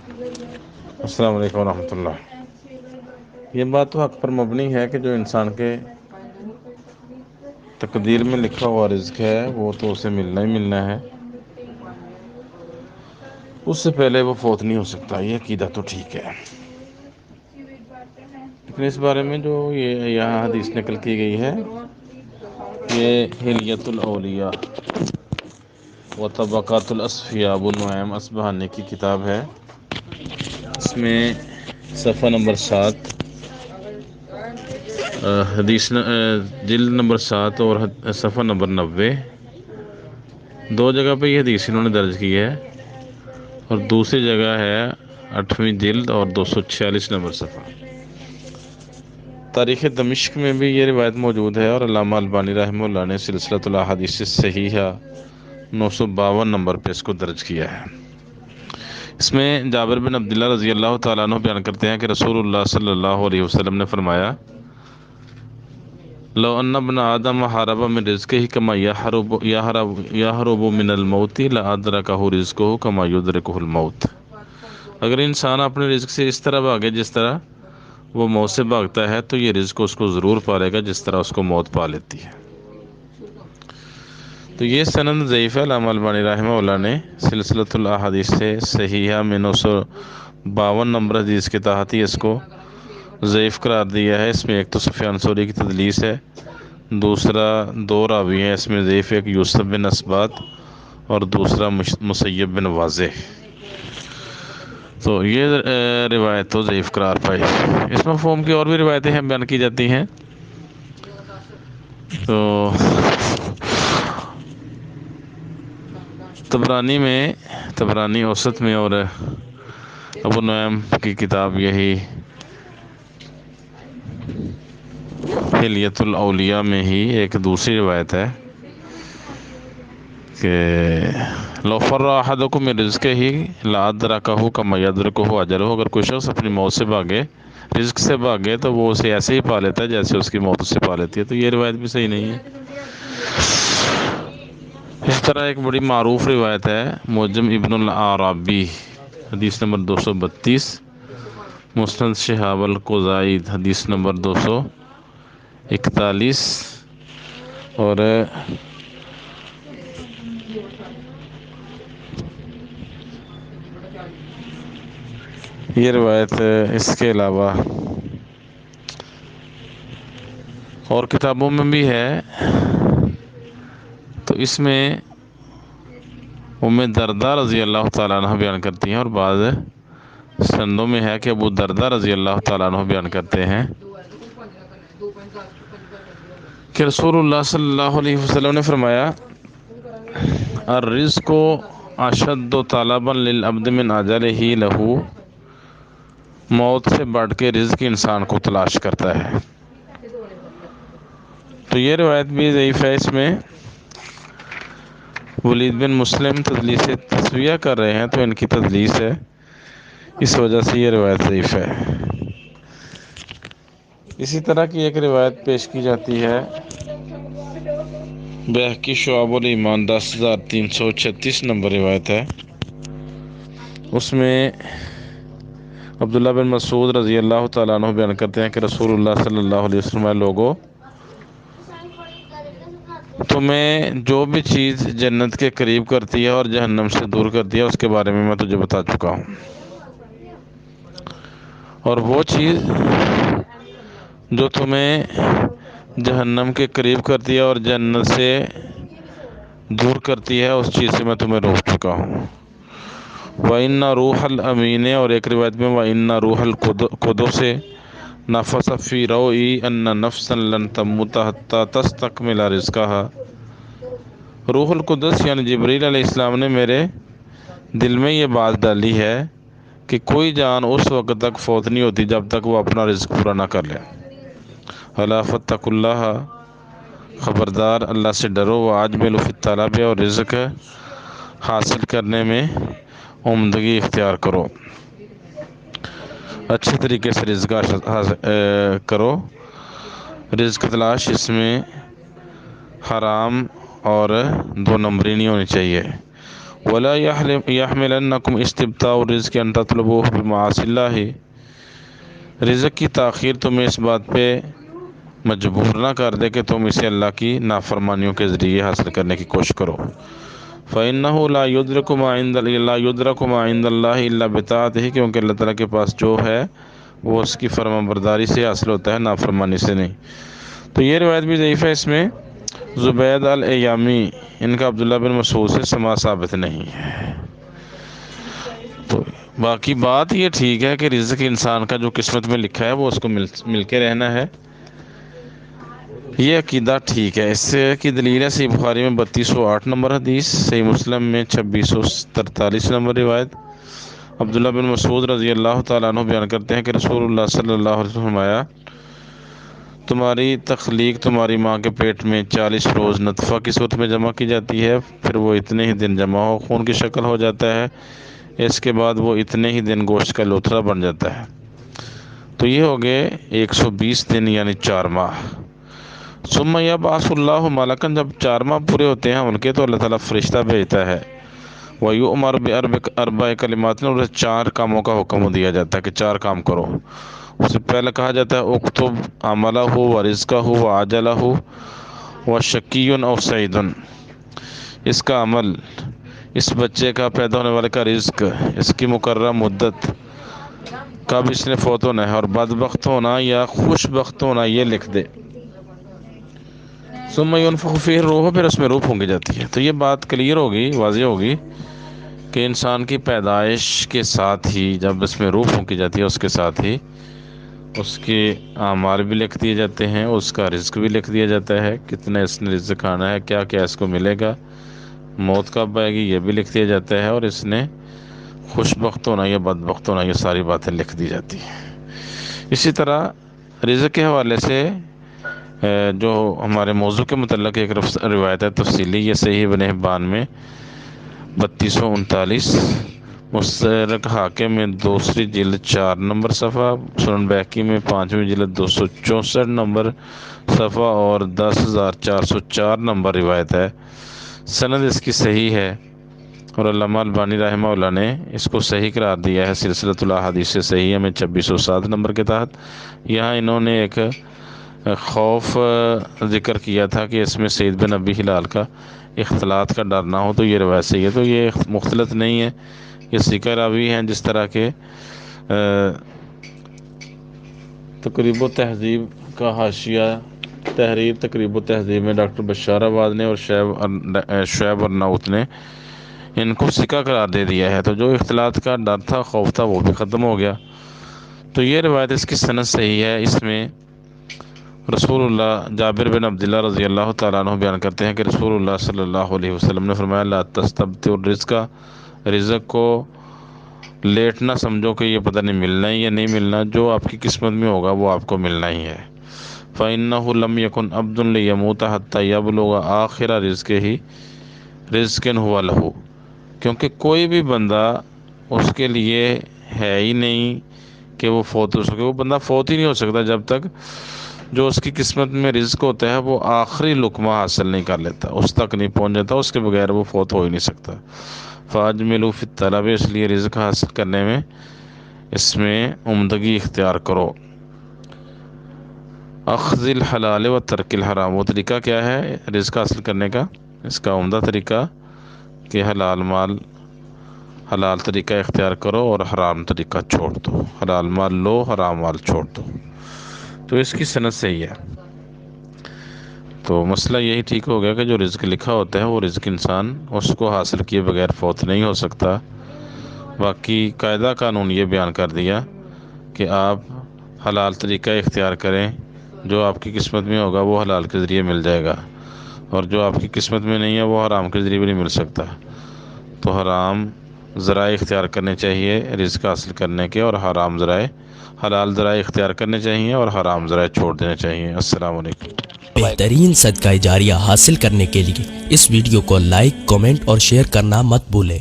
السلام علیکم ورحمۃ اللہ۔ یہ بات تو حق پر مبنی ہے کہ جو انسان کے تقدیر میں لکھا ہوا رزق ہے وہ تو اسے ملنا ہی ملنا ہے، اس سے پہلے وہ فوت نہیں ہو سکتا۔ یہ عقیدہ تو ٹھیک ہے، لیکن اس بارے میں جو یہاں حدیث نقل کی گئی ہے، یہ حلیۃ الاولیاء و طبقات الاصفیاء ابو نعیم اصبہانی کی کتاب ہے۔ اس میں صفحہ نمبر 7، حدیث جلد نمبر 7 اور صفحہ نمبر 90، دو جگہ پہ یہ حدیث انہوں نے درج کی ہے، اور دوسری جگہ ہے 8ویں جلد اور 246 نمبر صفحہ۔ تاریخ دمشق میں بھی یہ روایت موجود ہے، اور علامہ البانی رحمہ اللہ نے سلسلۃ الاحادیث الصحیحہ 952 نمبر پہ اس کو درج کیا ہے۔ اس میں جابر بن عبداللہ رضی اللہ تعالیٰ عنہ بیان کرتے ہیں کہ رسول اللہ صلی اللہ علیہ وسلم نے فرمایا، لو ان ابن آدم حارب من رزقہ کما یحرب من الموت لادرکہ رزقہ کما یدرکہ الموت۔ اگر انسان اپنے رزق سے اس طرح بھاگے جس طرح وہ موت سے بھاگتا ہے تو یہ رزق اس کو ضرور پالے گا جس طرح اس کو موت پا لیتی ہے۔ تو یہ سند ضعیف ہے۔ علامہ البانی رحمہ اللہ نے سلسلۃ الاحادیث صحیحہ میں 952 نمبر حدیث کے تحت ہی اس کو ضعیف قرار دیا ہے۔ اس میں ایک تو سفیان ثوری کی تدلیس ہے، دوسرا دو راوی ہیں اس میں ضعیف، ایک یوسف بن اسبات اور دوسرا مسیب بن واضح۔ تو یہ روایت تو ضعیف قرار پائی۔ اس مفہوم کی اور بھی روایتیں بیان کی جاتی ہیں۔ تو طبرانی اوسط میں اور ابو نعیم کی کتاب یہی حلیۃ الاولیاء میں ہی ایک دوسری روایت ہے کہ لو فر احدکم من رزقہ لادرکہ کما یدرکہ اجلہ۔ اگر کوئی شخص اپنی موت سے بھاگے، رزق سے بھاگے، تو وہ اسے ایسے ہی پا لیتا ہے جیسے اس کی موت اسے پا لیتی ہے۔ تو یہ روایت بھی صحیح نہیں ہے۔ اس طرح ایک بڑی معروف روایت ہے معجم ابن العرابی حدیث نمبر 232، مسند شہاب القضائی حدیث نمبر 241، اور یہ روایت اس کے علاوہ اور کتابوں میں بھی ہے۔ تو اس میں ام درداء رضی اللہ تعالیٰ عنہ بیان کرتی ہیں، اور بعض سندوں میں ہے کہ ابو درداء رضی اللہ تعالیٰ عنہ بیان کرتے ہیں کہ رسول اللہ صلی اللہ علیہ وسلم نے فرمایا، الرزق اشد طلبا للعبد من اجلہ لہ۔ موت سے بڑھ کے رزق انسان کو تلاش کرتا ہے۔ تو یہ روایت بھی ضعیف ہے۔ اس میں ولید بن مسلم تدلیس تسویہ کر رہے ہیں، تو ان کی تدلیس ہے، اس وجہ سے یہ روایت ضعیف ہے۔ اسی طرح کی ایک روایت پیش کی جاتی ہے، بہقی شعب الایمان 10336 نمبر روایت ہے۔ اس میں عبداللہ بن مسعود رضی اللہ تعالیٰ عنہ بیان کرتے ہیں کہ رسول اللہ صلی اللہ علیہ وسلم، لوگوں تمہیں جو بھی چیز جنت کے قریب کرتی ہے اور جہنم سے دور کرتی ہے اس کے بارے میں تجھے بتا چکا ہوں، اور وہ چیز جو تمہیں جہنم کے قریب کرتی ہے اور جنت سے دور کرتی ہے اس چیز سے میں تمہیں روک چکا ہوں۔ وَإِنَّ رُوحَ الْأَمِينِ، اور ایک روایت میں وَإِنَّ رُوحَ الْقُدُسِ نَفَثَ فِي رَوْعِي أَنَّ نَفْسًا لَن تَمُوتَ حَتَّى تَسْتَكْمِلَ رِزْقَهَا۔ روح القدس یعنی جبریل علیہ السلام نے میرے دل میں یہ بات ڈالی ہے کہ کوئی جان اس وقت تک فوت نہیں ہوتی جب تک وہ اپنا رزق پورا نہ کر لے۔ الا فاتقوا اللہ، خبردار اللہ سے ڈرو، واجملوا فی الطلب، اور رزق حاصل کرنے میں عمدگی اختیار کرو، اچھے طریقے سے رزق کرو۔ رزق تلاش اس میں حرام اور دو نمبری نہیں ہونی چاہیے، ولا يحملنكم استبطاء الرزق ان تطلبوه بمعاصي اللہ، رزق کی تاخیر تمہیں اس بات پہ مجبور نہ کر دے کہ تم اسے اللہ کی نافرمانیوں کے ذریعے حاصل کرنے کی کوشش کرو۔ فإنه لا يدرك ما عند الله الا بطاعته، کیونکہ اللہ تعالیٰ کے پاس جو ہے وہ اس کی فرما برداری سے حاصل ہوتا ہے، نافرمانی سے نہیں۔ تو یہ روایت بھی ضعیف ہے، اس میں زبید الایامی ان کا عبداللہ بن مسعود سے سماع ثابت نہیں ہے۔ تو باقی بات یہ ٹھیک ہے کہ رزق انسان کا جو قسمت میں لکھا ہے وہ اس کو مل کے رہنا ہے، یہ عقیدہ ٹھیک ہے۔ اس سے کی دلیل ہے صحیح بخاری میں 3208 نمبر حدیث، صحیح مسلم میں 2643 نمبر روایت۔ عبداللہ بن مسعود رضی اللہ تعالیٰ عنہ بیان کرتے ہیں کہ رسول اللہ صلی اللہ علیہ وسلم فرمایا، تمہاری تخلیق تمہاری ماں کے پیٹ میں 40 روز نطفہ کی صورت میں جمع کی جاتی ہے، پھر وہ اتنے ہی دن جمع ہو خون کی شکل ہو جاتا ہے، اس کے بعد وہ اتنے ہی دن گوشت کا لوتھڑا بن جاتا ہے۔ تو یہ ہو گئے 120 دن یعنی 4 ماہ۔ ثم یبعث اللہ ملکن، جب 4 ماہ پورے ہوتے ہیں ان کے تو اللہ تعالیٰ فرشتہ بھیجتا ہے، وَيُؤْمَرُ بِأَرْبَعِ کلمات، اور 4 کاموں کا حکم دیا جاتا ہے کہ 4 کام کرو۔ اس سے پہلے کہا جاتا ہے اکتب عملہ ورزقہ وعجلہ وشقی او سعید، اس کا عمل، اس بچے کا پیدا ہونے والے کا رزق، اس کی مقررہ مدت، کب اس نے فوت ہونا ہے، اور بدبخت ہونا یا خوش بخت ہونا یہ لکھ دے۔ ثم ينفخ فيه الروح، پھر اس میں روح پھونکی جاتی ہے۔ تو یہ بات کلیئر ہوگی، واضح ہوگی کہ انسان کی پیدائش کے ساتھ ہی جب اس میں روح پھونکی جاتی ہے، اس کے ساتھ ہی اس کے اعمال بھی لکھ دیے جاتے ہیں، اس کا رزق بھی لکھ دیا جاتا ہے، کتنا اس نے رزق کھانا ہے، کیا کیا اس کو ملے گا، موت کب آئے گی یہ بھی لکھ دیا جاتا ہے، اور اس نے خوش بخت ہونا یا بدبخت ہونا یہ ساری باتیں لکھ دی جاتی ہیں۔ اسی طرح رزق کے حوالے سے جو ہمارے موضوع کے متعلق ایک روایت ہے تفصیلی، یہ صحیح ابن حبان میں 3239، مستدرک حاکم میں 2 جلد 4 نمبر صفحہ، سنن بیہقی میں 5ویں جلد 264 نمبر صفحہ اور 10404 نمبر روایت ہے۔ سند اس کی صحیح ہے، اور علامہ البانی رحمہ اللہ نے اس کو صحیح قرار دیا ہے سلسلۃ الاحادیث صحیحہ میں 2607 نمبر کے تحت۔ یہاں انہوں نے ایک خوف ذکر کیا تھا کہ اس میں سعید بن ابی ہلال کا اختلاط کا ڈر نہ ہو، تو یہ روایت صحیح ہے۔ تو یہ مختلط نہیں ہے، یہ ثقہ راوی ہیں، جس طرح کے تقریب و تہذیب کا حاشیہ تحریر تقریب و تہذیب میں ڈاکٹر بشار آباد نے اور شعیب ارناؤت نے ان کو ثقہ قرار دے دیا ہے۔ تو جو اختلاط کا ڈر تھا، خوف تھا، وہ بھی ختم ہو گیا۔ تو یہ روایت اس کی سند صحیح ہے۔ اس میں رسول اللہ جابر بن عبداللہ رضی اللہ تعالیٰ عنہ بیان کرتے ہیں کہ رسول اللہ صلی اللہ علیہ وسلم نے فرمایا، لا تستبطئوا الرزق، رزق کو لیٹ نہ سمجھو کہ یہ پتہ نہیں ملنا ہے یا نہیں ملنا، جو آپ کی قسمت میں ہوگا وہ آپ کو ملنا ہی ہے۔ فَإِنَّهُ لَمْ يَكُنْ عَبْدٌ لِيَمُوتَ حَتَّى يَبْلُغَ آخِرَ رِزْقِهِ رِزْقًا هُوَ لَهُ، کیونکہ کوئی بھی بندہ اس کے لیے ہے ہی نہیں کہ وہ فوت ہو سکے، وہ بندہ فوت ہی نہیں ہو سکتا جب تک جو اس کی قسمت میں رزق ہوتا ہے وہ آخری لقمہ حاصل نہیں کر لیتا، اس تک نہیں پہنچ جاتا، اس کے بغیر وہ فوت ہو ہی نہیں سکتا۔ فاجملوا فی الطلب، اس لیے رزق حاصل کرنے میں اس میں عمدگی اختیار کرو۔ اخذ الحلال و ترک الحرام، وہ طریقہ کیا ہے رزق حاصل کرنے کا؟ اس کا عمدہ طریقہ کہ حلال مال، حلال طریقہ اختیار کرو اور حرام طریقہ چھوڑ دو، حلال مال لو، حرام مال چھوڑ دو۔ تو اس کی سند صحیح ہے۔ تو مسئلہ یہی ٹھیک ہو گیا کہ جو رزق لکھا ہوتا ہے وہ رزق انسان اس کو حاصل کیے بغیر فوت نہیں ہو سکتا۔ باقی قاعدہ قانون یہ بیان کر دیا کہ آپ حلال طریقہ اختیار کریں، جو آپ کی قسمت میں ہوگا وہ حلال کے ذریعے مل جائے گا، اور جو آپ کی قسمت میں نہیں ہے وہ حرام کے ذریعے بھی نہیں مل سکتا۔ تو حرام ذرائع اختیار کرنے چاہیے رزق حاصل کرنے کے، اور حلال ذرائع اختیار کرنے چاہیے اور حرام ذرائع چھوڑ دینے چاہیے۔ السلام علیکم۔ بہترین صدقہ جاریہ حاصل کرنے کے لیے اس ویڈیو کو لائک، کمنٹ اور شیئر کرنا مت بھولیں۔